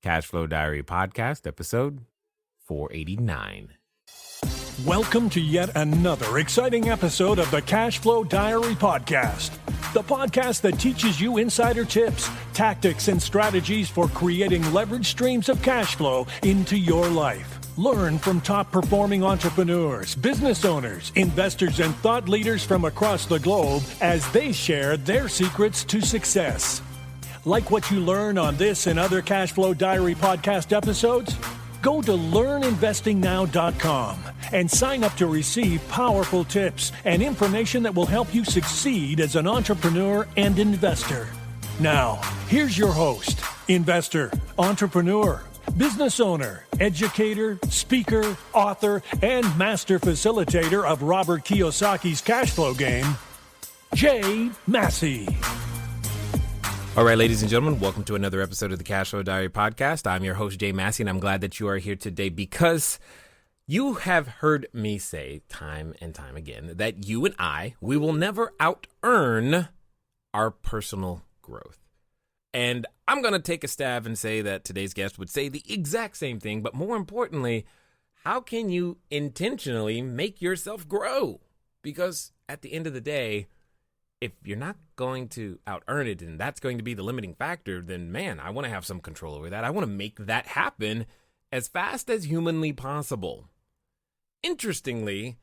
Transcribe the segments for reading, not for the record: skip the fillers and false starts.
Cashflow Diary Podcast, episode 489. Welcome to yet another exciting episode of the Cashflow Diary Podcast, the podcast that teaches you insider tips, tactics, and strategies for creating leverage streams of cash flow into your life. Learn from top-performing entrepreneurs, business owners, investors, and thought leaders from across the globe as they share their secrets to success. Like what you learn on this and other Cashflow Diary podcast episodes? Go to learninvestingnow.com and sign up to receive powerful tips and information that will help you succeed as an entrepreneur and investor. Now, here's your host, investor, entrepreneur, business owner, educator, speaker, author, and master facilitator of Robert Kiyosaki's cash flow game, Jay Massey. All right, ladies and gentlemen, welcome to another episode of the Cashflow Diary Podcast. I'm your host, Jay Massey, and I'm glad that you are here today because you have heard me say time and time again that you and we will never out-earn our personal growth. And I'm going to take a stab and say that today's guest would say the exact same thing, but more importantly, how can you intentionally make yourself grow? Because at the end of the day, if you're not going to out-earn it and that's going to be the limiting factor, then man, I want to have some control over that. I want to make that happen as fast as humanly possible. Interestingly,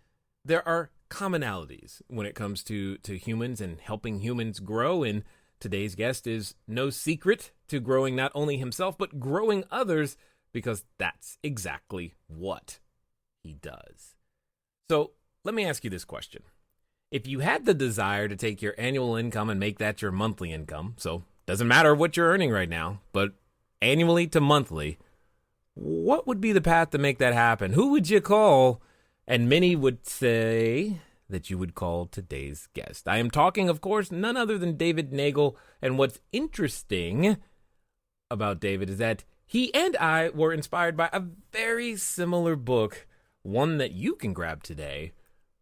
there are commonalities when it comes to humans and helping humans grow, and today's guest is no secret to growing not only himself, but growing others, because that's exactly what he does. So let me ask you this question. If you had the desire to take your annual income and make that your monthly income, so doesn't matter what you're earning right now, but annually to monthly, what would be the path to make that happen? Who would you call? And many would say that you would call today's guest. I am talking, of course, none other than David Nagel. And what's interesting about David is that he and I were inspired by a very similar book, one that you can grab today,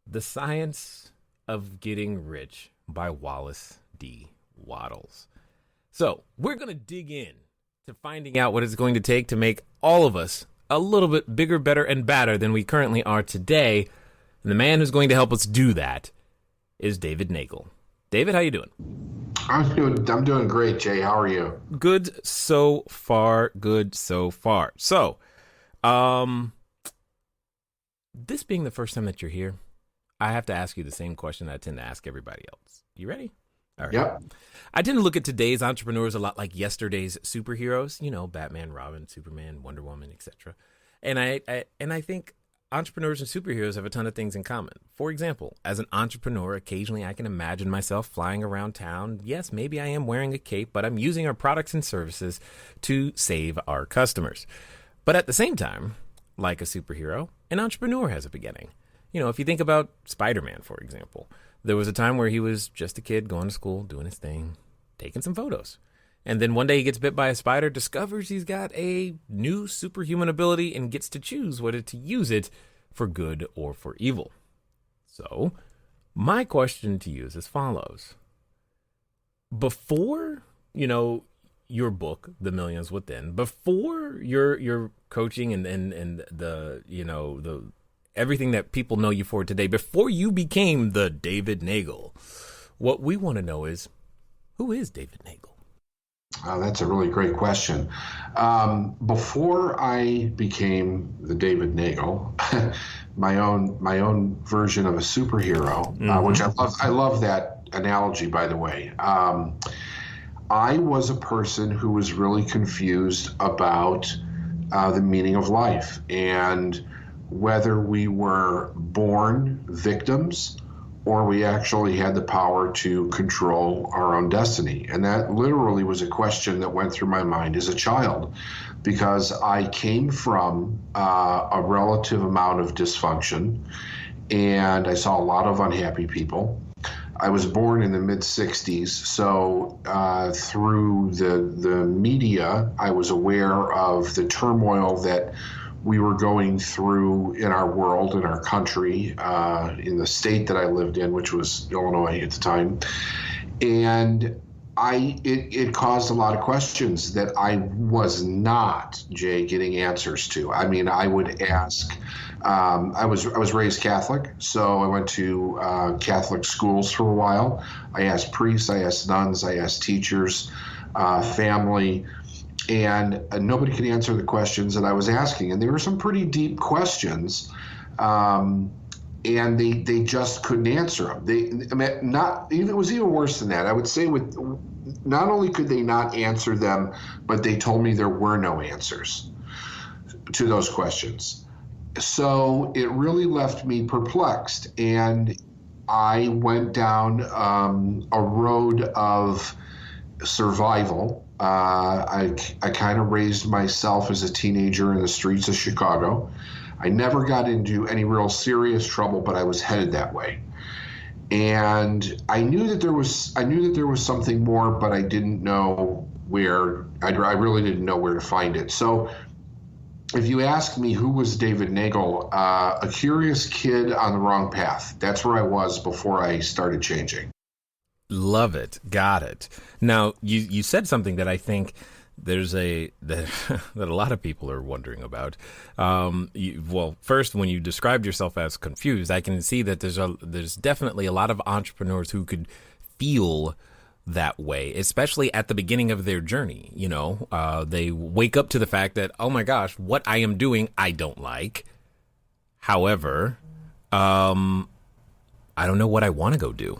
The Science of Getting Rich by Wallace D. Wattles. So we're going to dig in to finding out what it's going to take to make all of us a little bit bigger, better, and badder than we currently are today. And the man who's going to help us do that is David Nagel. David, how you doing? I'm doing great, Jay. How are you? Good so far. Good so far. So, this being the first time that you're here, I have to ask you the same question I tend to ask everybody else. You ready? All right. Yep. I tend to look at today's entrepreneurs a lot like yesterday's superheroes, you know, Batman, Robin, Superman, Wonder Woman, etc. And I think entrepreneurs and superheroes have a ton of things in common. For example, as an entrepreneur, occasionally I can imagine myself flying around town. Yes, maybe I am wearing a cape, but I'm using our products and services to save our customers. But at the same time, like a superhero, an entrepreneur has a beginning. You know, if you think about Spider-Man, for example, there was a time where he was just a kid going to school, doing his thing, taking some photos. And then one day he gets bit by a spider, discovers he's got a new superhuman ability, and gets to choose whether to use it for good or for evil. So my question to you is as follows. Before, you know, your book, The Millions Within, before your coaching and the, you know, the everything that people know you for today, before you became the David Nagel, what we want to know is, who is David Nagel? That's a really great question. Before I became the David Nagel, my own version of a superhero, which I love that analogy, by the way. I was a person who was really confused about the meaning of life and whether we were born victims or we actually had the power to control our own destiny. And that literally was a question that went through my mind as a child, because I came from a relative amount of dysfunction, and I saw a lot of unhappy people. I was born in the mid-'60s, so through the media, I was aware of the turmoil that we were going through in our world, in our country, in the state that I lived in, which was Illinois at the time. And it caused a lot of questions that I was not, Jay, getting answers to. I mean, I would ask. I was raised Catholic, so I went to Catholic schools for a while. I asked priests, I asked nuns, I asked teachers, family, and nobody could answer the questions that I was asking. And there were some pretty deep questions. And they just couldn't answer them. It was even worse than that. I would say not only could they not answer them, but they told me there were no answers to those questions. So it really left me perplexed, and I went down a road of survival. I kind of raised myself as a teenager in the streets of Chicago. I never got into any real serious trouble, but I was headed that way. And I knew that there was something more, but I didn't know where. I really didn't know where to find it. So if you ask me who was David Nagel, a curious kid on the wrong path. That's where I was before I started changing. Love it. Got it. Now, you said something that I think that a lot of people are wondering about. First, when you described yourself as confused, I can see that there's definitely a lot of entrepreneurs who could feel that way, especially at the beginning of their journey. You know, they wake up to the fact that, oh my gosh, what I am doing, I don't like. However, I don't know what I want to go do.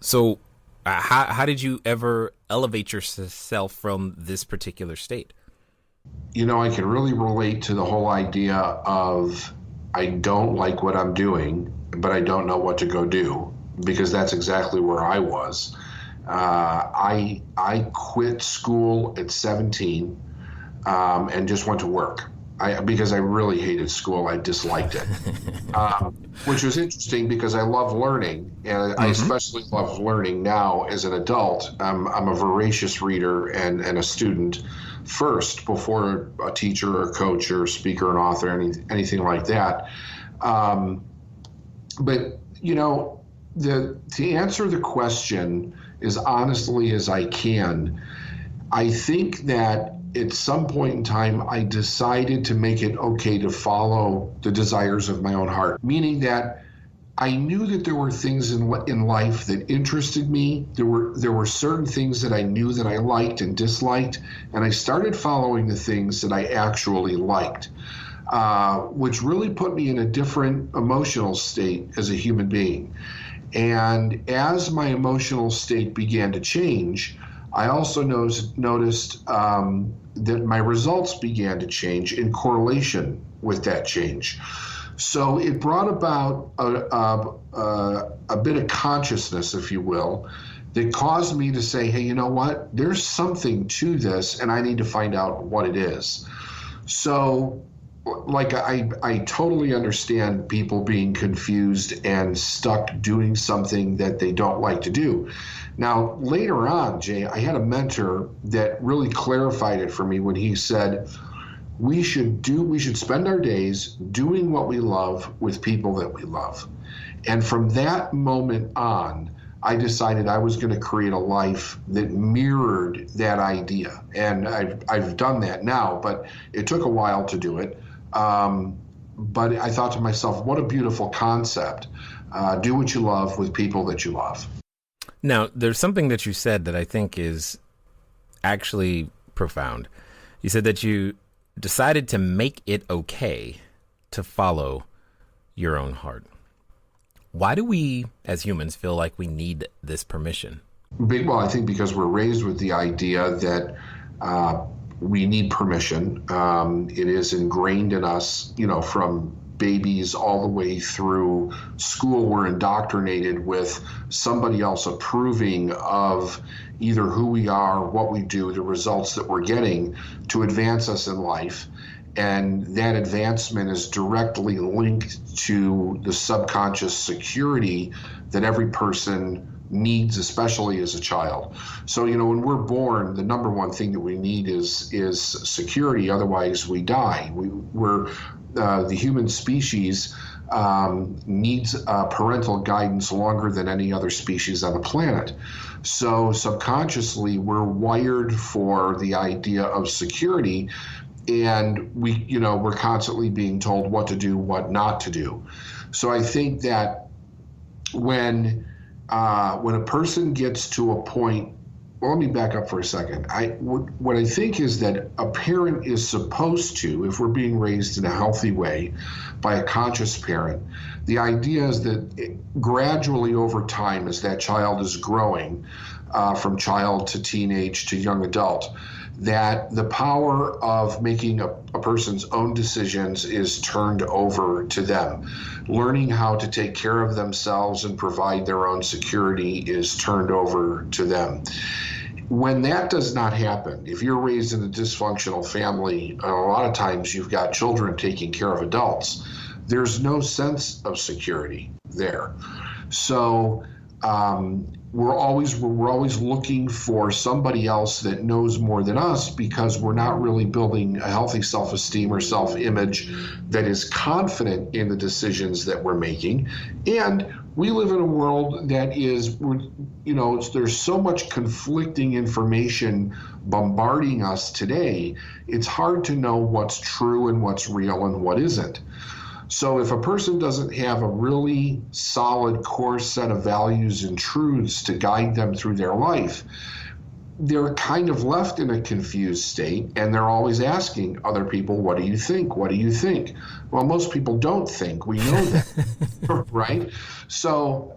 So how did you ever elevate yourself from this particular state? You know, I can really relate to the whole idea of I don't like what I'm doing, but I don't know what to go do, because that's exactly where I was. I quit school at 17 and just went to work. Because I really hated school. I disliked it, which was interesting because I love learning, and I especially love learning now as an adult. I'm a voracious reader and a student first before a teacher or coach or speaker and author, anything like that. But, you know, to answer the question as honestly as I can, I think that at some point in time, I decided to make it okay to follow the desires of my own heart, meaning that I knew that there were things in life that interested me. There were certain things that I knew that I liked and disliked, and I started following the things that I actually liked, which really put me in a different emotional state as a human being. And as my emotional state began to change, I also noticed that my results began to change in correlation with that change. So it brought about a bit of consciousness, if you will, that caused me to say, hey, you know what? There's something to this, and I need to find out what it is. So, like, I totally understand people being confused and stuck doing something that they don't like to do. Now, later on, Jay, I had a mentor that really clarified it for me when he said, we should spend our days doing what we love with people that we love. And from that moment on, I decided I was going to create a life that mirrored that idea. And I've done that now, but it took a while to do it. But I thought to myself, what a beautiful concept. Do what you love with people that you love. Now, there's something that you said that I think is actually profound. You said that you decided to make it okay to follow your own heart. Why do we, as humans, feel like we need this permission? Well, I think because we're raised with the idea that we need permission. It is ingrained in us, you know, from babies all the way through school. We're indoctrinated with somebody else approving of either who we are, what we do, the results that we're getting to advance us in life. And that advancement is directly linked to the subconscious security that every person needs, especially as a child. So, you know, when we're born, the number one thing that we need is security. Otherwise, we die. We're the human species needs parental guidance longer than any other species on the planet. So subconsciously, we're wired for the idea of security, and we're constantly being told what to do, what not to do. So I think that when a person gets to a point, well, let me back up for a second. What I think is that a parent is supposed to, if we're being raised in a healthy way by a conscious parent, the idea is that gradually over time, as that child is growing from child to teenage to young adult, that the power of making a person's own decisions is turned over to them. Learning how to take care of themselves and provide their own security is turned over to them. When that does not happen, if you're raised in a dysfunctional family, a lot of times you've got children taking care of adults, there's no sense of security there. So we're always looking for somebody else that knows more than us, because we're not really building a healthy self-esteem or self-image that is confident in the decisions that we're making. And we live in a world that is, there's so much conflicting information bombarding us today, it's hard to know what's true and what's real and what isn't. So if a person doesn't have a really solid core set of values and truths to guide them through their life, they're kind of left in a confused state, and they're always asking other people, what do you think? What do you think? Well, most people don't think. We know that, right? So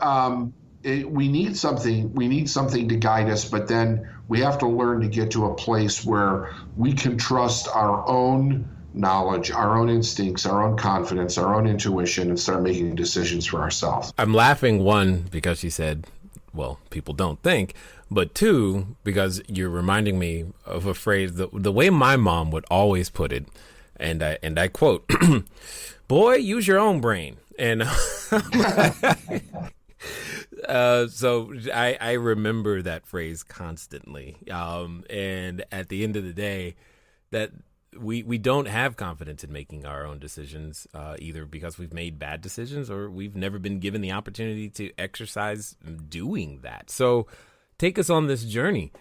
we need something to guide us, but then we have to learn to get to a place where we can trust our own knowledge, our own instincts, our own confidence, our own intuition, and start making decisions for ourselves. I'm laughing, one, because she said, well, people don't think, but two, because you're reminding me of a phrase, the way my mom would always put it, and I quote, boy, use your own brain. And so I remember that phrase constantly. And at the end of the day, that we don't have confidence in making our own decisions, either because we've made bad decisions or we've never been given the opportunity to exercise doing that. So take us on this journey.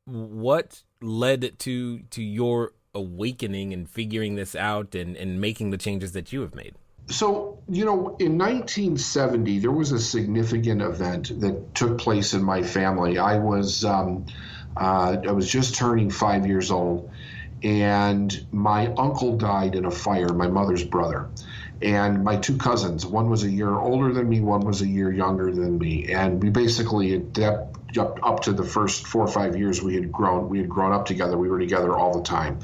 What led to your awakening and figuring this out and making the changes that you have made? So, in 1970, there was a significant event that took place in my family. I was just turning 5 years old, and my uncle died in a fire, my mother's brother. And my two cousins, one was a year older than me, one was a year younger than me. And we basically, up to the first 4 or 5 years we had grown up together. We were together all the time.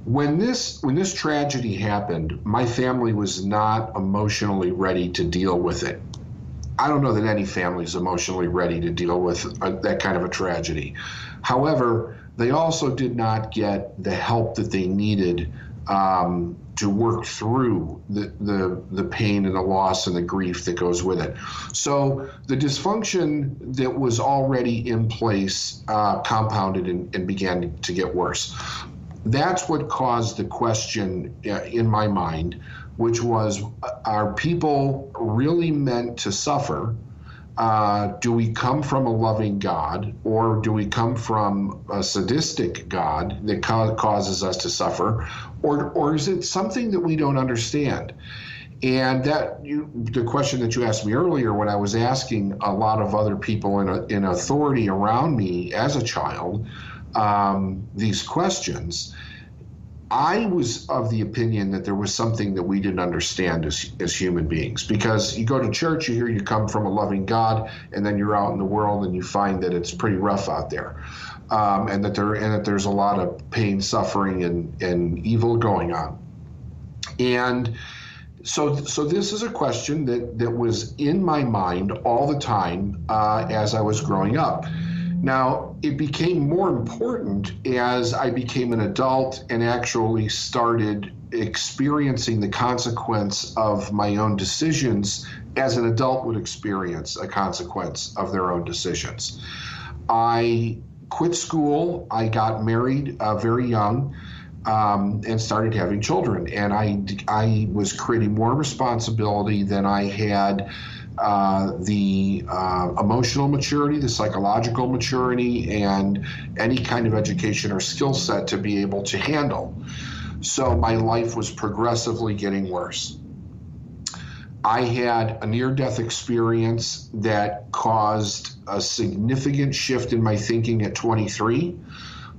When this tragedy happened, my family was not emotionally ready to deal with it. I don't know that any family is emotionally ready to deal with that kind of a tragedy. However, they also did not get the help that they needed to work through the pain and the loss and the grief that goes with it. So the dysfunction that was already in place compounded and began to get worse. That's what caused the question in my mind, which was, are people really meant to suffer? Do we come from a loving God, or do we come from a sadistic God that causes us to suffer, or is it something that we don't understand? And the question that you asked me earlier, when I was asking a lot of other people in authority around me as a child these questions, I was of the opinion that there was something that we didn't understand as human beings, because you go to church, you hear you come from a loving God, and then you're out in the world and you find that it's pretty rough out there, and that there's a lot of pain, suffering, and evil going on. And so this is a question that was in my mind all the time as I was growing up. Now, it became more important as I became an adult and actually started experiencing the consequence of my own decisions as an adult would experience a consequence of their own decisions. I quit school. I got married very young. and started having children. And I was creating more responsibility than I had the emotional maturity, the psychological maturity, and any kind of education or skill set to be able to handle. So my life was progressively getting worse. I had a near-death experience that caused a significant shift in my thinking at 23,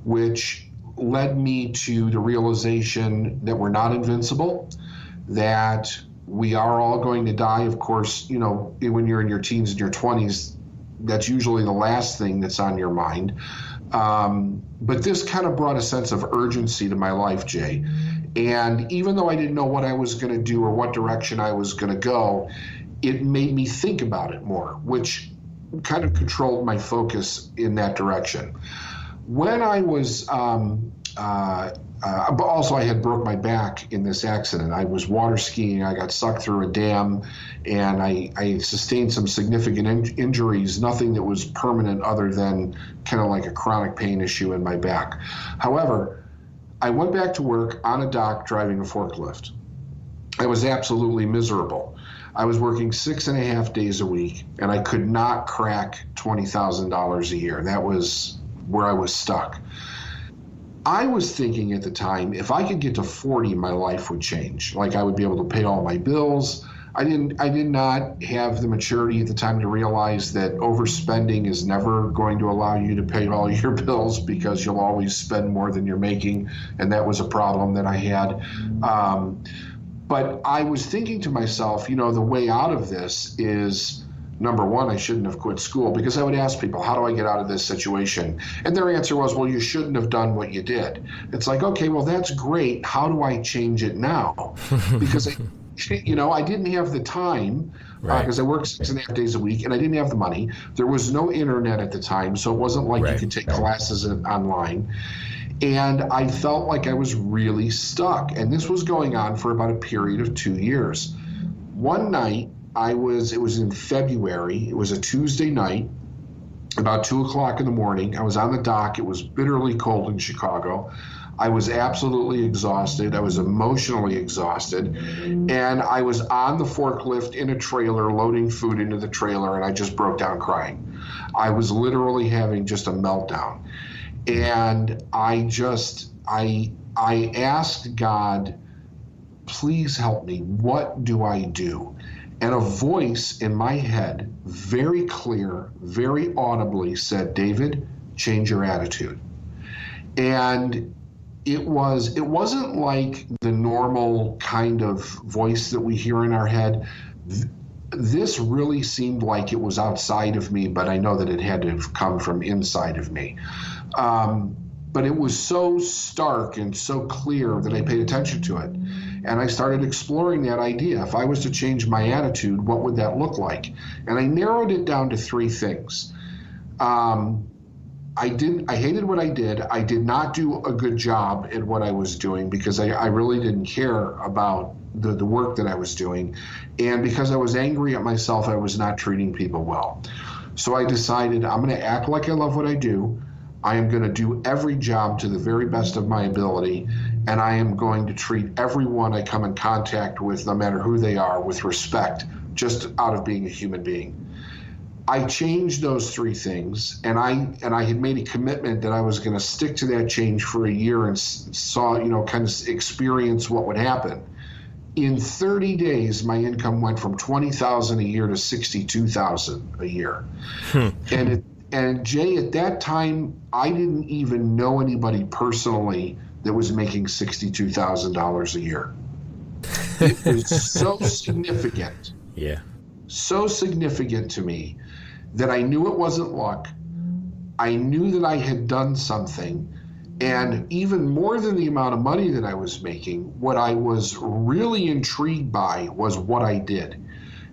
which led me to the realization that we're not invincible, that we are all going to die. Of course, you know, when you're in your teens and your 20s, that's usually the last thing that's on your mind. But this kind of brought a sense of urgency to my life, Jay. And even though I didn't know what I was going to do or what direction I was going to go, it made me think about it more, which kind of controlled my focus in that direction. When I was, but also I had broke my back in this accident. I was water skiing. I got sucked through a dam, and I sustained some significant injuries, nothing that was permanent other than kind of like a chronic pain issue in my back. However, I went back to work on a dock driving a forklift. I was absolutely miserable. I was working 6.5 days a week, and I could not crack $20,000 a year. That was where I was stuck. I was thinking at the time, if I could get to 40, my life would change. Like, I would be able to pay all my bills. I did not have the maturity at the time to realize that overspending is never going to allow you to pay all your bills, because you'll always spend more than you're making, and that was a problem that I had. But I was thinking to myself, you know, the way out of this is, number one, I shouldn't have quit school, because I would ask people, how do I get out of this situation? And their answer was, well, you shouldn't have done what you did. It's like, okay, well, that's great. How do I change it now? Because I didn't have the time, because I worked 6.5 days a week, and I didn't have the money. There was no internet at the time, so it wasn't like you could take classes online. And I felt like I was really stuck. And this was going on for about a period of 2 years. One night, it was in February. It was a Tuesday night, about 2 o'clock in the morning. I was on the dock. It was bitterly cold in Chicago. I was absolutely exhausted. I was emotionally exhausted. And I was on the forklift in a trailer, loading food into the trailer, and I just broke down crying. I was literally having just a meltdown. And I asked God, please help me. What do I do? And a voice in my head, very clear, very audibly, said, David, change your attitude. And it wasn't like the normal kind of voice that we hear in our head. This really seemed like it was outside of me, but I know that it had to have come from inside of me. But it was so stark and so clear that I paid attention to it. And I started exploring that idea. If I was to change my attitude, what would that look like? And I narrowed it down to 3 things. I hated what I did. I did not do a good job at what I was doing, because I really didn't care about the work that I was doing. And because I was angry at myself, I was not treating people well. So I decided I'm going to act like I love what I do. I am going to do every job to the very best of my ability, and I am going to treat everyone I come in contact with, no matter who they are, with respect, just out of being a human being. I changed those 3 things, and I had made a commitment that I was going to stick to that change for a year and kind of experience what would happen. In 30 days, my income went from $20,000 a year to $62,000 a year. And Jay, at that time, I didn't even know anybody personally that was making $62,000 a year. It was so significant. Yeah. So significant to me that I knew it wasn't luck. I knew that I had done something. And even more than the amount of money that I was making, what I was really intrigued by was what I did.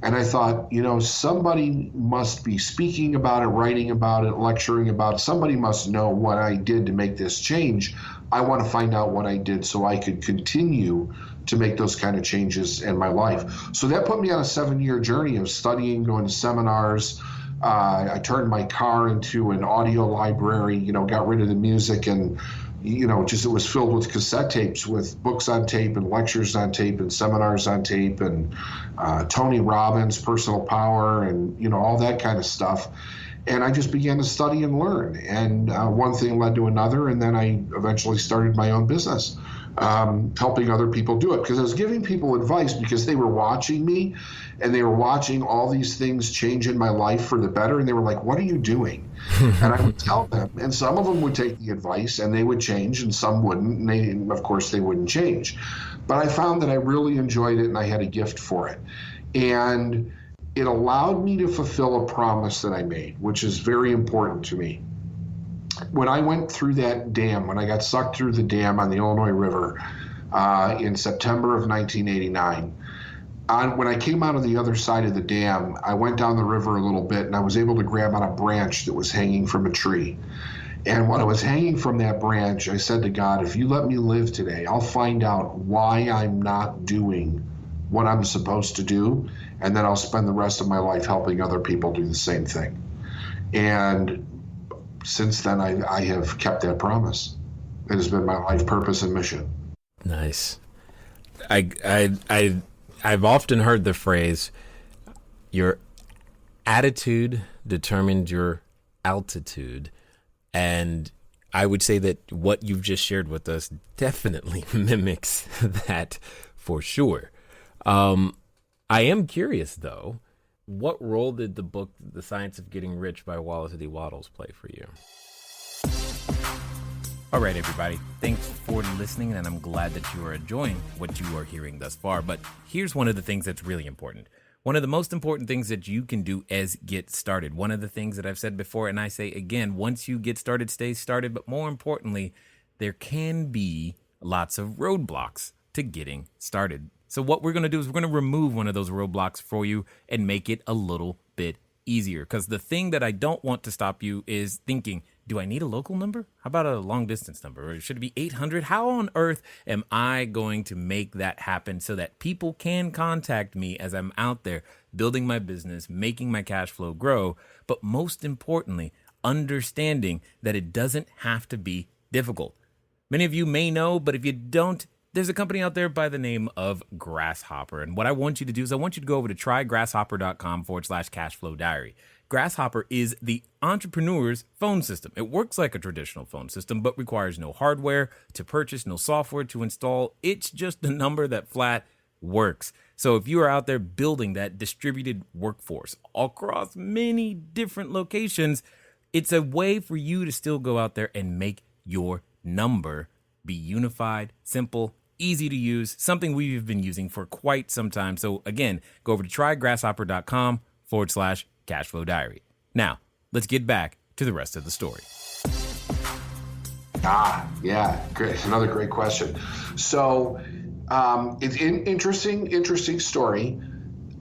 And I thought, somebody must be speaking about it, writing about it, lecturing about it. Somebody must know what I did to make this change. I want to find out what I did so I could continue to make those kind of changes in my life. So that put me on a 7-year journey of studying, going to seminars. I turned my car into an audio library, got rid of the music and, it was filled with cassette tapes with books on tape and lectures on tape and seminars on tape and Tony Robbins, personal power, and, all that kind of stuff. And I just began to study and learn. And one thing led to another. And then I eventually started my own business, helping other people do it. Because I was giving people advice because they were watching me and they were watching all these things change in my life for the better. And they were like, what are you doing? And I would tell them. And some of them would take the advice and they would change and some wouldn't. And of course, they wouldn't change. But I found that I really enjoyed it and I had a gift for it. And it allowed me to fulfill a promise that I made, which is very important to me. When I went through that dam, when I got sucked through the dam on the Illinois River in September of 1989, when I came out of the other side of the dam, I went down the river a little bit and I was able to grab on a branch that was hanging from a tree. And when I was hanging from that branch, I said to God, if you let me live today, I'll find out why I'm not doing what I'm supposed to do, and then I'll spend the rest of my life helping other people do the same thing. And since then, I have kept that promise. It has been my life purpose and mission. Nice. I've often heard the phrase, your attitude determined your altitude. And I would say that what you've just shared with us definitely mimics that for sure. I am curious, though, what role did the book, The Science of Getting Rich by Wallace D. Wattles, play for you? All right, everybody. Thanks for listening, and I'm glad that you are enjoying what you are hearing thus far. But here's one of the things that's really important. One of the most important things that you can do is get started. One of the things that I've said before, and I say again, once you get started, stay started. But more importantly, there can be lots of roadblocks to getting started. So what we're going to do is we're going to remove one of those roadblocks for you and make it a little bit easier. Because the thing that I don't want to stop you is thinking, do I need a local number? How about a long distance number? Or should it be 800? How on earth am I going to make that happen so that people can contact me as I'm out there building my business, making my cash flow grow? But most importantly, understanding that it doesn't have to be difficult. Many of you may know, but if you don't, there's a company out there by the name of Grasshopper. And what I want you to do is I want you to go over to trygrasshopper.com/cashflow diary. Grasshopper is the entrepreneur's phone system. It works like a traditional phone system, but requires no hardware to purchase, no software to install. It's just a number that flat works. So if you are out there building that distributed workforce across many different locations, it's a way for you to still go out there and make your number be unified, simple, easy to use, something we've been using for quite some time. So again, go over to trygrasshopper.com/cashflow diary. Now, let's get back to the rest of the story. Yeah, great. Another great question. So it's an interesting story.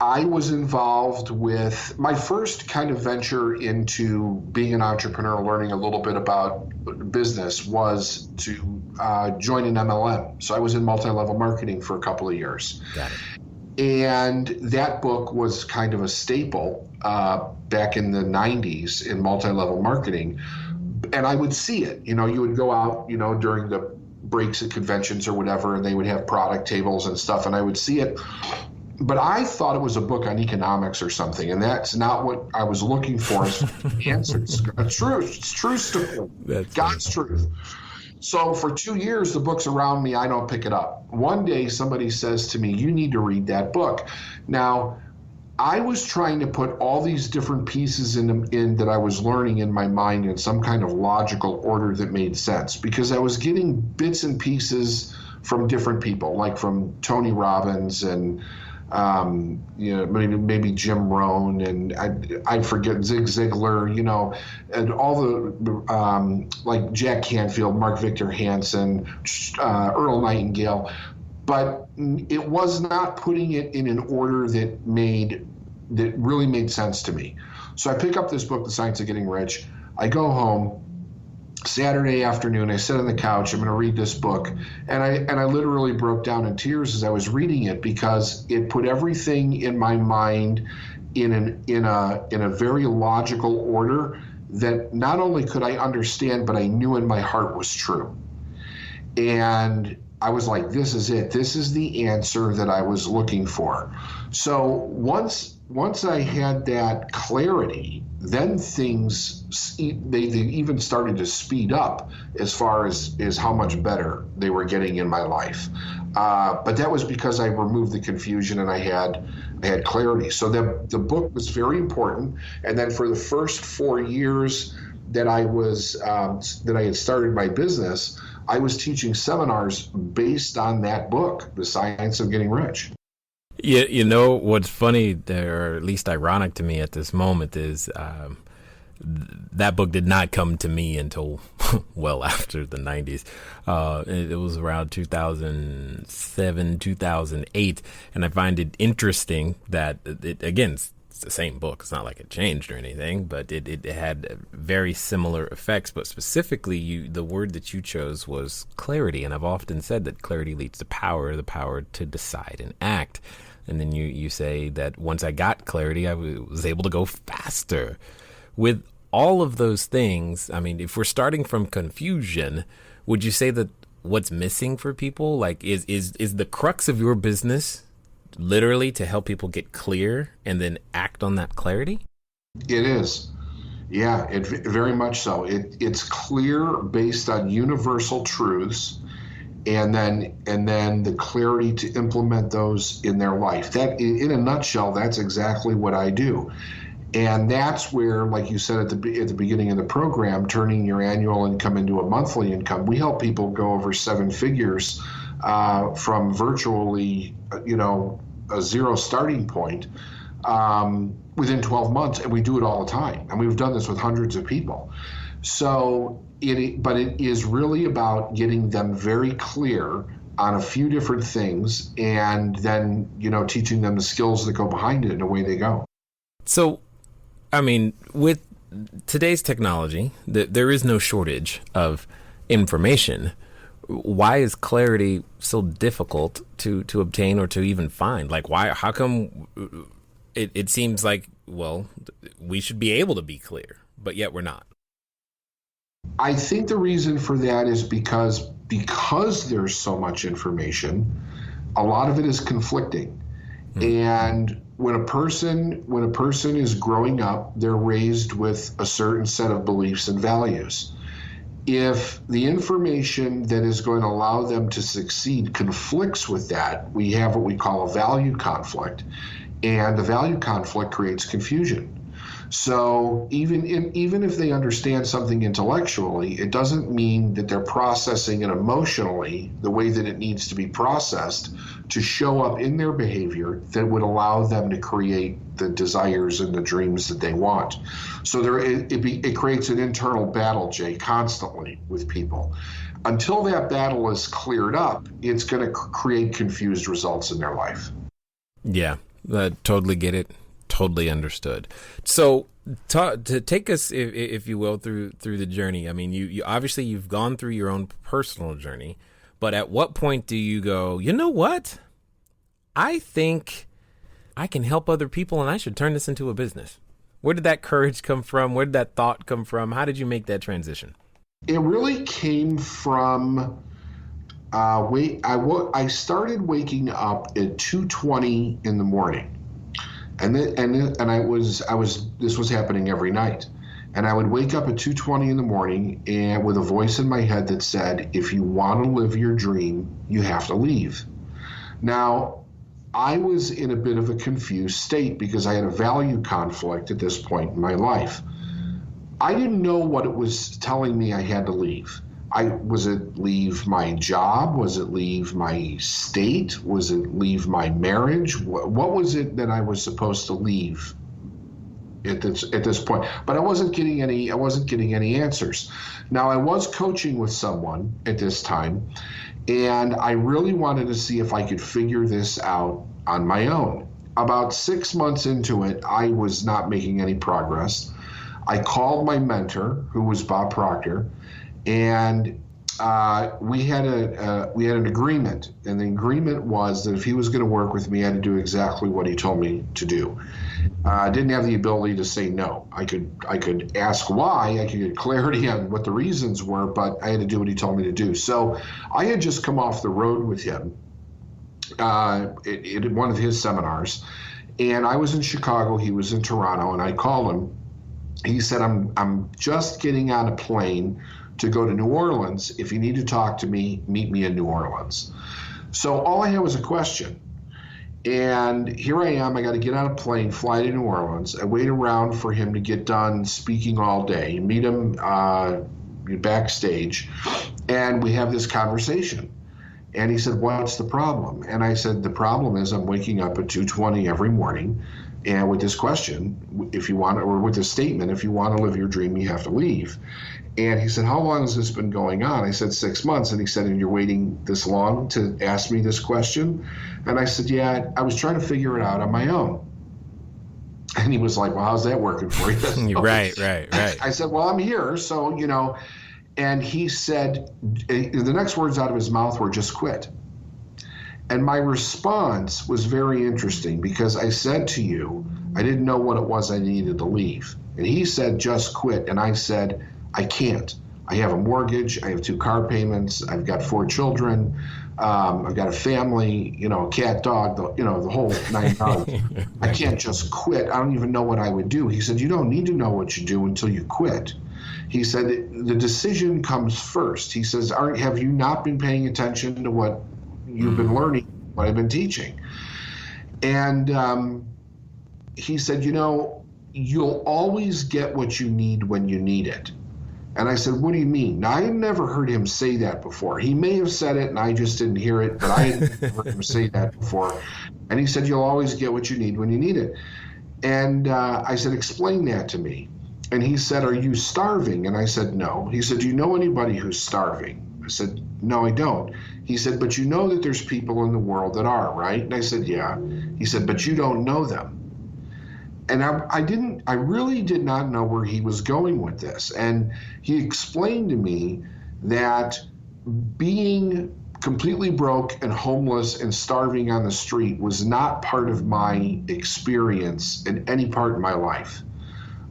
I was involved with my first kind of venture into being an entrepreneur, learning a little bit about business, was to join an MLM. So I was in multi-level marketing for a couple of years. Got it. And that book was kind of a staple back in the 90s in multi-level marketing. And I would see it. You would go out, during the breaks at conventions or whatever, and they would have product tables and stuff, and I would see it. But I thought it was a book on economics or something, and that's not what I was looking for as answers. It's true story. That's God's truth. So for 2 years, the book's around me. I don't pick it up. One day, somebody says to me, you need to read that book. Now, I was trying to put all these different pieces in that I was learning in my mind in some kind of logical order that made sense, because I was getting bits and pieces from different people, like from Tony Robbins and maybe Jim Rohn, and I forget Zig Ziglar, and all the like Jack Canfield, Mark Victor Hansen, Earl Nightingale, but it was not putting it in an order that really made sense to me. So I pick up this book, The Science of Getting Rich. I go home. Saturday afternoon, I sit on the couch. I'm going to read this book, and I literally broke down in tears as I was reading it, because it put everything in my mind in a very logical order that not only could I understand, but I knew in my heart was true. And I was like, this is it. This is the answer that I was looking for. So once I had that clarity, then things, they even started to speed up as far as how much better they were getting in my life. But that was because I removed the confusion and I had clarity. So the book was very important. And then for the first 4 years that I had started my business, I was teaching seminars based on that book, The Science of Getting Rich. Yeah, you know what's funny, or at least ironic to me at this moment, is that book did not come to me until well after the 90s. It was around 2007, 2008, and I find it interesting that it's the same book. It's not like it changed or anything, but it had very similar effects. But specifically, the word that you chose was clarity. And I've often said that clarity leads to power, the power to decide and act. And then you say that once I got clarity, I was able to go faster. With all of those things, I mean, if we're starting from confusion, would you say that what's missing for people, like, is the crux of your business literally to help people get clear and then act on that clarity? It is. Yeah, it very much so. It's clear based on universal truths, and then the clarity to implement those in their life. That, in a nutshell, that's exactly what I do. And that's where, like you said at the beginning of the program, turning your annual income into a monthly income, we help people go over 7 figures from virtually, a zero starting point within 12 months. And we do it all the time. And we've done this with hundreds of people. So but it is really about getting them very clear on a few different things, and then, teaching them the skills that go behind it, and away they go. So, I mean, with today's technology, there is no shortage of information. Why is clarity so difficult to obtain or to even find? Like, how come it seems like, well, we should be able to be clear, but yet we're not? I think the reason for that is because there's so much information, a lot of it is conflicting. And when a person is growing up, they're raised with a certain set of beliefs and values. If the information that is going to allow them to succeed conflicts with that, we have what we call a value conflict, and the value conflict creates confusion. So even if they understand something intellectually, it doesn't mean that they're processing it emotionally the way that it needs to be processed to show up in their behavior that would allow them to create the desires and the dreams that they want. So it creates an internal battle, Jay, constantly with people. Until that battle is cleared up, it's going to create confused results in their life. Yeah, I totally get it. Totally understood. So to take us, if you will, through the journey. I mean, you obviously you've gone through your own personal journey, but at what point do you go, you know what? I think I can help other people and I should turn this into a business. Where did that courage come from? Where did that thought come from? How did you make that transition? It really came from I started waking up at 2:20 in the morning. This was happening every night. And I would wake up at 2:20 in the morning and with a voice in my head that said, if you want to live your dream, you have to leave. Now, I was in a bit of a confused state because I had a value conflict at this point in my life. I didn't know what it was telling me I had to leave. Was it leave my job? Was it leave my state? Was it leave my marriage? What was it that I was supposed to leave at this point? But I wasn't getting any answers. Now, I was coaching with someone at this time, and I really wanted to see if I could figure this out on my own. About 6 months into it, I was not making any progress. I called my mentor, who was Bob Proctor, and we had an agreement, and the agreement was that if he was going to work with me, I had to do exactly what he told me to do. I didn't have the ability to say no. I could ask why, I could get clarity on what the reasons were, but I had to do what he told me to do. So I had just come off the road with him at one of his seminars, and I was in Chicago, he was in Toronto, and I called him. He said, I'm just getting on a plane to go to New Orleans. If you need to talk to me, meet me in New Orleans. So all I had was a question. And here I am, I got to get on a plane, fly to New Orleans. I wait around for him to get done speaking all day, meet him backstage, and we have this conversation. And he said, what's the problem? And I said, the problem is I'm waking up at 2:20 every morning, and with this question, if you want, or with this statement, if you want to live your dream, you have to leave. And he said, how long has this been going on? I said, 6 months. And he said, and you're waiting this long to ask me this question? And I said, yeah, I was trying to figure it out on my own. And he was like, well, how's that working for you? Right. I said, well, I'm here. So, and he said, the next words out of his mouth were, just quit. And my response was very interesting, because I said to you, I didn't know what it was I needed to leave. And he said, just quit. And I said, I can't. I have a mortgage. I have 2 car payments. I've got 4 children. I've got a family, a cat, dog, the whole 9 yards. I can't just quit. I don't even know what I would do. He said, you don't need to know what you do until you quit. He said, the decision comes first. He says, have you not been paying attention to what you've been learning, what I've been teaching? And he said, you'll always get what you need when you need it. And I said, what do you mean? Now, I had never heard him say that before. He may have said it and I just didn't hear it, but I hadn't heard him say that before. And he said, you'll always get what you need when you need it. And I said, explain that to me. And he said, are you starving? And I said, no. He said, do you know anybody who's starving? I said, no, I don't. He said, but you know that there's people in the world that are, right? And I said, yeah. He said, but you don't know them. And I really did not know where he was going with this. And he explained to me that being completely broke and homeless and starving on the street was not part of my experience in any part of my life.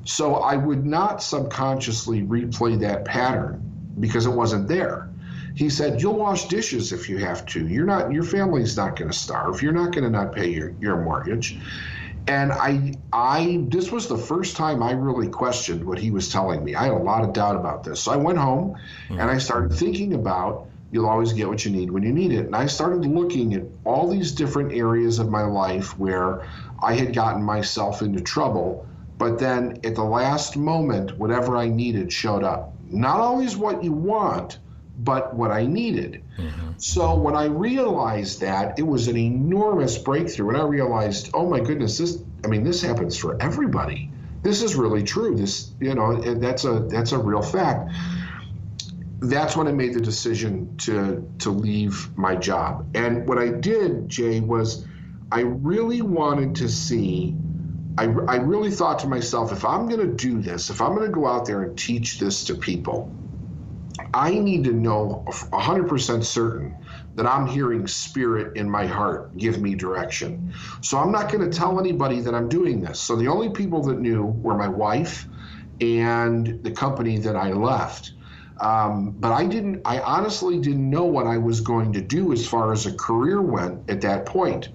So I would not subconsciously replay that pattern because it wasn't there. He said, you'll wash dishes if you have to. Your family's not going to starve. You're not going to not pay your mortgage. And this was the first time I really questioned what he was telling me. I had a lot of doubt about this. So I went home and I started thinking about, you'll always get what you need when you need it. And I started looking at all these different areas of my life where I had gotten myself into trouble, but then at the last moment, whatever I needed showed up. Not always what you want, but what I needed. Mm-hmm. So when I realized that, it was an enormous breakthrough. And I realized, oh my goodness, this happens for everybody. This is really true. That's a real fact. That's when I made the decision to leave my job. And what I did, Jay, was I really wanted to see, I really thought to myself, if I'm going to do this, if I'm going to go out there and teach this to people, I need to know 100% certain that I'm hearing spirit in my heart give me direction. So I'm not going to tell anybody that I'm doing this. So the only people that knew were my wife and the company that I left. But I honestly didn't know what I was going to do as far as a career went at that point.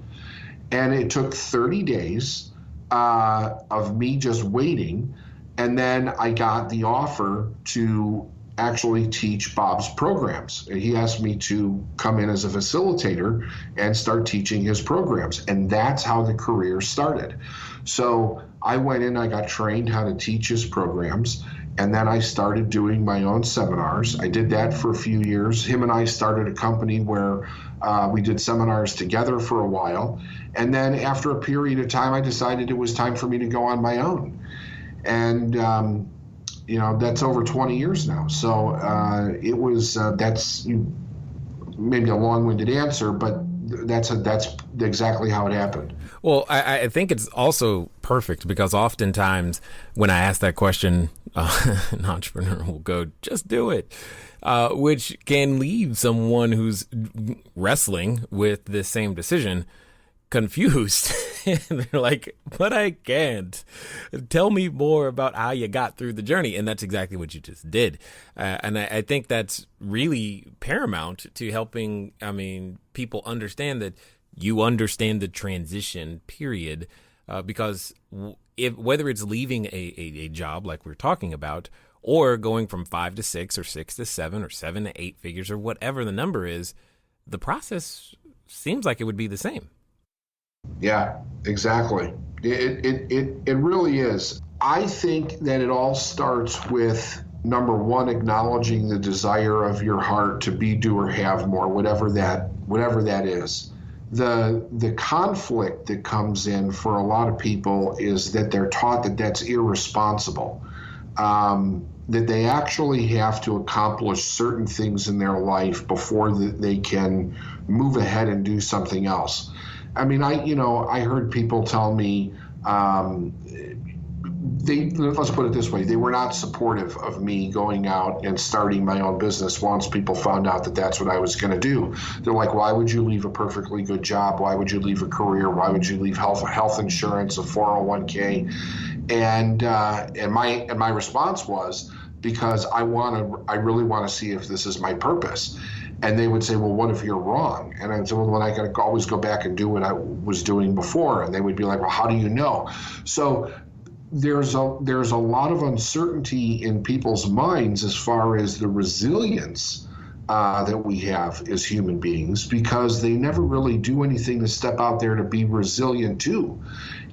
And it took 30 days of me just waiting. And then I got the offer to actually teach Bob's programs. And he asked me to come in as a facilitator and start teaching his programs. And that's how the career started. So I went in, I got trained how to teach his programs. And then I started doing my own seminars. I did that for a few years. Him and I started a company where we did seminars together for a while. And then after a period of time, I decided it was time for me to go on my own. And, that's over 20 years now. So that's maybe a long-winded answer, but that's exactly how it happened. Well, I think it's also perfect because oftentimes when I ask that question, an entrepreneur will go, just do it, which can leave someone who's wrestling with this same decision confused. And they're like, but I can't. Tell me more about how you got through the journey. And that's exactly what you just did. And I think that's really paramount to helping, people understand that you understand the transition period, because whether it's leaving a job like we're talking about, or going from 5 to 6 or 6 to 7 or 7 to 8 figures or whatever the number is, the process seems like it would be the same. Yeah, exactly. It really is. I think that it all starts with, number one, acknowledging the desire of your heart to be, do, or have more, whatever that is. The conflict that comes in for a lot of people is that they're taught that that's irresponsible, that they actually have to accomplish certain things in their life before they can move ahead and do something else. I heard people tell me, let's put it this way, they were not supportive of me going out and starting my own business once people found out that that's what I was going to do. They're like, why would you leave a perfectly good job? Why would you leave a career? Why would you leave health insurance, a 401k? And my response was, because I really want to see if this is my purpose. And they would say, well, what if you're wrong? And I'd say, well, then I got to always go back and do what I was doing before. And they would be like, well, how do you know? So there's a lot of uncertainty in people's minds as far as the resilience that we have as human beings, because they never really do anything to step out there to be resilient too,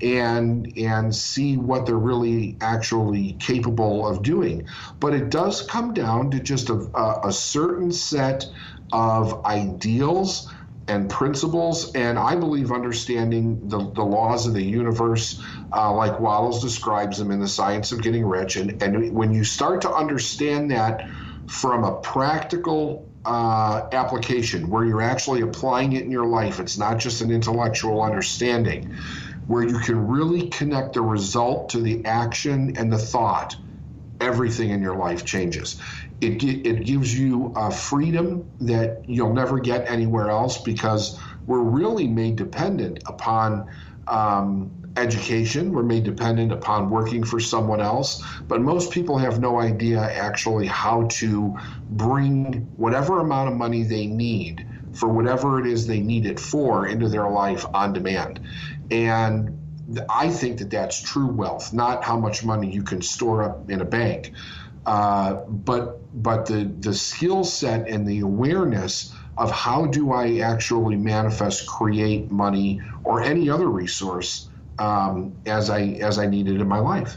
and see what they're really actually capable of doing. But it does come down to just a certain set of ideals and principles, and I believe understanding the laws of the universe, like Wallace describes them in The Science of Getting Rich. And when you start to understand that from a practical application, where you're actually applying it in your life, it's not just an intellectual understanding, where you can really connect the result to the action and the thought, everything in your life changes. It gives you a freedom that you'll never get anywhere else, because we're really made dependent upon education. We're made dependent upon working for someone else. But most people have no idea actually how to bring whatever amount of money they need for whatever it is they need it for into their life on demand. And I think that that's true wealth, not how much money you can store up in a bank, but the skill set and the awareness of how do I actually manifest, create money or any other resource as I need it in my life.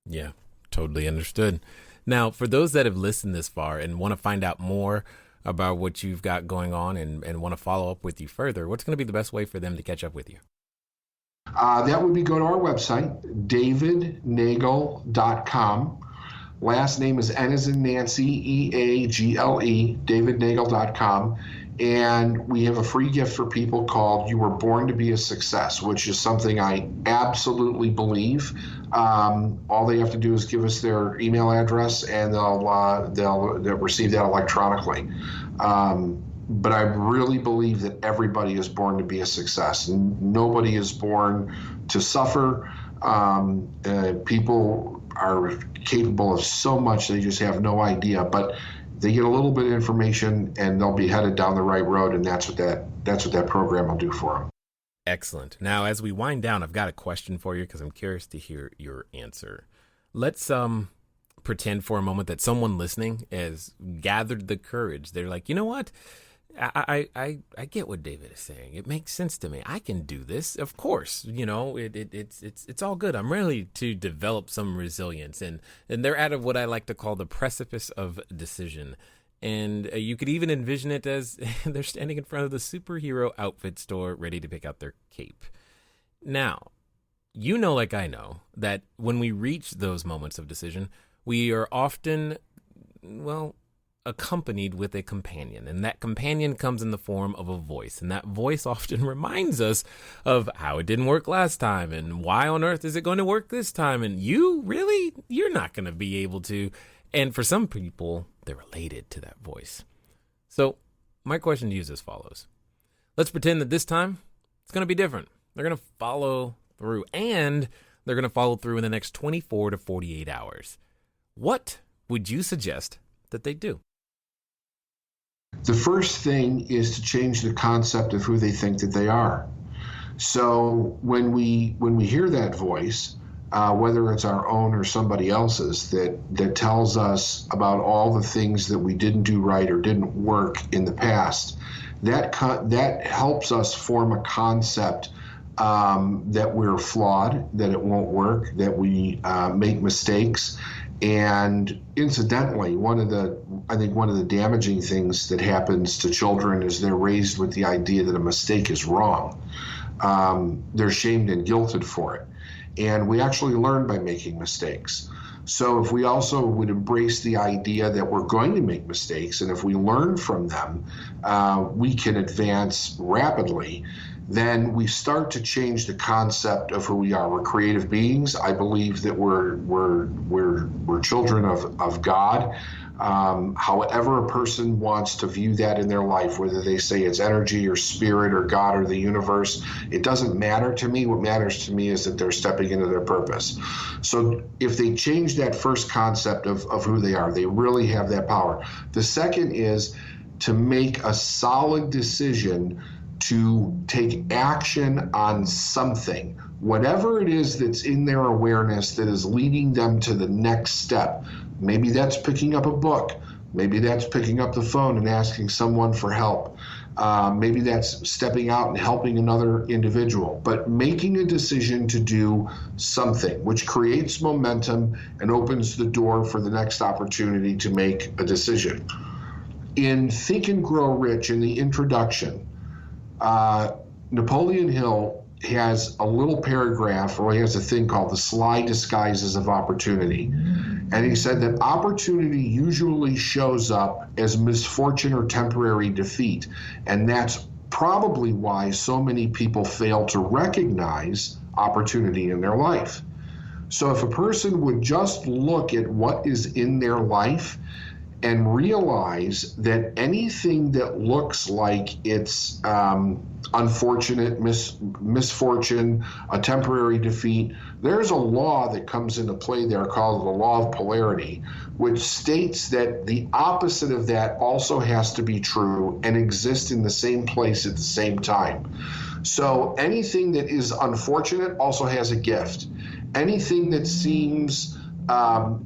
Yeah, totally understood. Now, for those that have listened this far and want to find out more about what you've got going on and want to follow up with you further, what's going to be the best way for them to catch up with you? That would be go to our website, davidnagel.com. Last name is N as in Nancy, EAGLE, davidnagel.com. And we have a free gift for people called You Were Born to Be a Success, which is something I absolutely believe. All they have to do is give us their email address, and they'll receive that electronically. But I really believe that everybody is born to be a success. Nobody is born to suffer. People are capable of so much, they just have no idea. But they get a little bit of information and they'll be headed down the right road, and that's what that program will do for them. Excellent. Now, as we wind down, I've got a question for you because I'm curious to hear your answer. Let's pretend for a moment that someone listening has gathered the courage. They're like, you know what? I get what David is saying. It makes sense to me. I can do this. Of course, it's all good. I'm ready to develop some resilience, and they're at what I like to call the precipice of decision. And you could even envision it as they're standing in front of the superhero outfit store, ready to pick out their cape. Now, like I know, that when we reach those moments of decision, we are often, accompanied with a companion, and that companion comes in the form of a voice, and that voice often reminds us of how it didn't work last time and why on earth is it going to work this time, and you're not going to be able to. And for some people, they're related to that voice. So my question to you is as follows. Let's pretend that this time it's going to be different. They're going to follow through, and they're going to follow through in the next 24 to 48 hours. What would you suggest that they do? The first thing is to change the concept of who they think that they are. So when we hear that voice, whether it's our own or somebody else's, that tells us about all the things that we didn't do right or didn't work in the past, that helps us form a concept that we're flawed, that it won't work, that we make mistakes. And incidentally, one of the damaging things that happens to children is they're raised with the idea that a mistake is wrong. They're shamed and guilted for it. And we actually learn by making mistakes. So if we also would embrace the idea that we're going to make mistakes, and if we learn from them, we can advance rapidly, then we start to change the concept of who we are. We're creative beings. I believe that we're children of God. However a person wants to view that in their life, whether they say it's energy or spirit or God or the universe, it doesn't matter to me. What matters to me is that they're stepping into their purpose. So if they change that first concept of who they are, they really have that power. The second is to make a solid decision to take action on something, whatever it is that's in their awareness that is leading them to the next step. Maybe that's picking up a book. Maybe that's picking up the phone and asking someone for help. Maybe that's stepping out and helping another individual. But making a decision to do something, which creates momentum and opens the door for the next opportunity to make a decision. In Think and Grow Rich, in the introduction, Napoleon Hill has a little paragraph, or he has a thing called the sly disguises of opportunity. And he said that opportunity usually shows up as misfortune or temporary defeat. And that's probably why so many people fail to recognize opportunity in their life. So if a person would just look at what is in their life and realize that anything that looks like it's unfortunate, misfortune, a temporary defeat, there's a law that comes into play there called the law of polarity, which states that the opposite of that also has to be true and exist in the same place at the same time. So anything that is unfortunate also has a gift. Anything that seems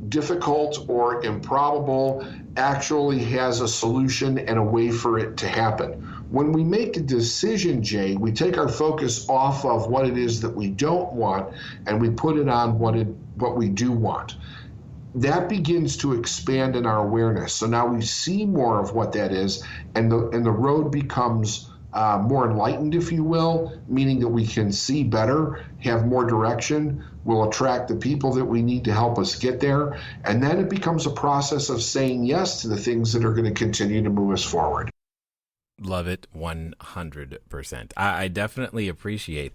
difficult or improbable actually has a solution and a way for it to happen. When we make a decision, Jay, we take our focus off of what it is that we don't want and we put it on what we do want. That begins to expand in our awareness. So now we see more of what that is, and the road becomes more enlightened, if you will, meaning that we can see better, have more direction, we'll attract the people that we need to help us get there, and then it becomes a process of saying yes to the things that are going to continue to move us forward. Love it 100%. I definitely appreciate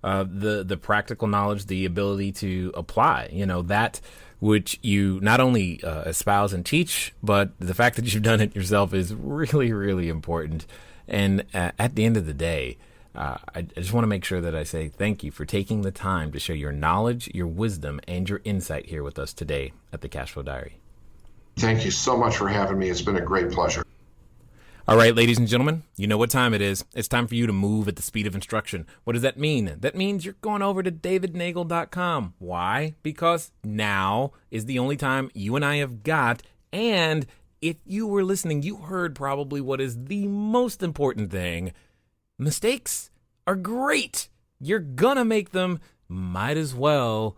the practical knowledge, the ability to apply, that which you not only espouse and teach, but the fact that you've done it yourself is really, really important. And at the end of the day, I just want to make sure that I say thank you for taking the time to share your knowledge, your wisdom, and your insight here with us today at the Cashflow Diary. Thank you so much for having me. It's been a great pleasure. All right, ladies and gentlemen, you know what time it is. It's time for you to move at the speed of instruction. What does that mean? That means you're going over to davidnagel.com. Why? Because now is the only time you and I have got, and if you were listening, you heard probably what is the most important thing. Mistakes are great. You're gonna make them. Might as well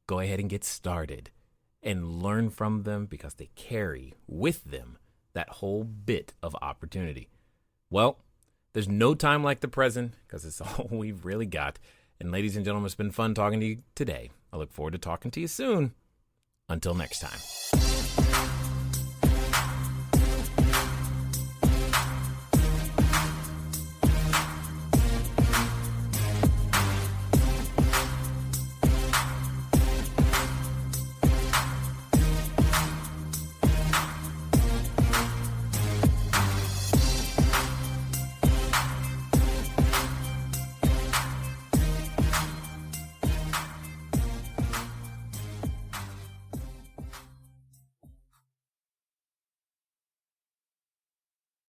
go ahead and get started and learn from them because they carry with them that whole bit of opportunity. Well, there's no time like the present because it's all we've really got. And ladies and gentlemen, it's been fun talking to you today. I look forward to talking to you soon. Until next time.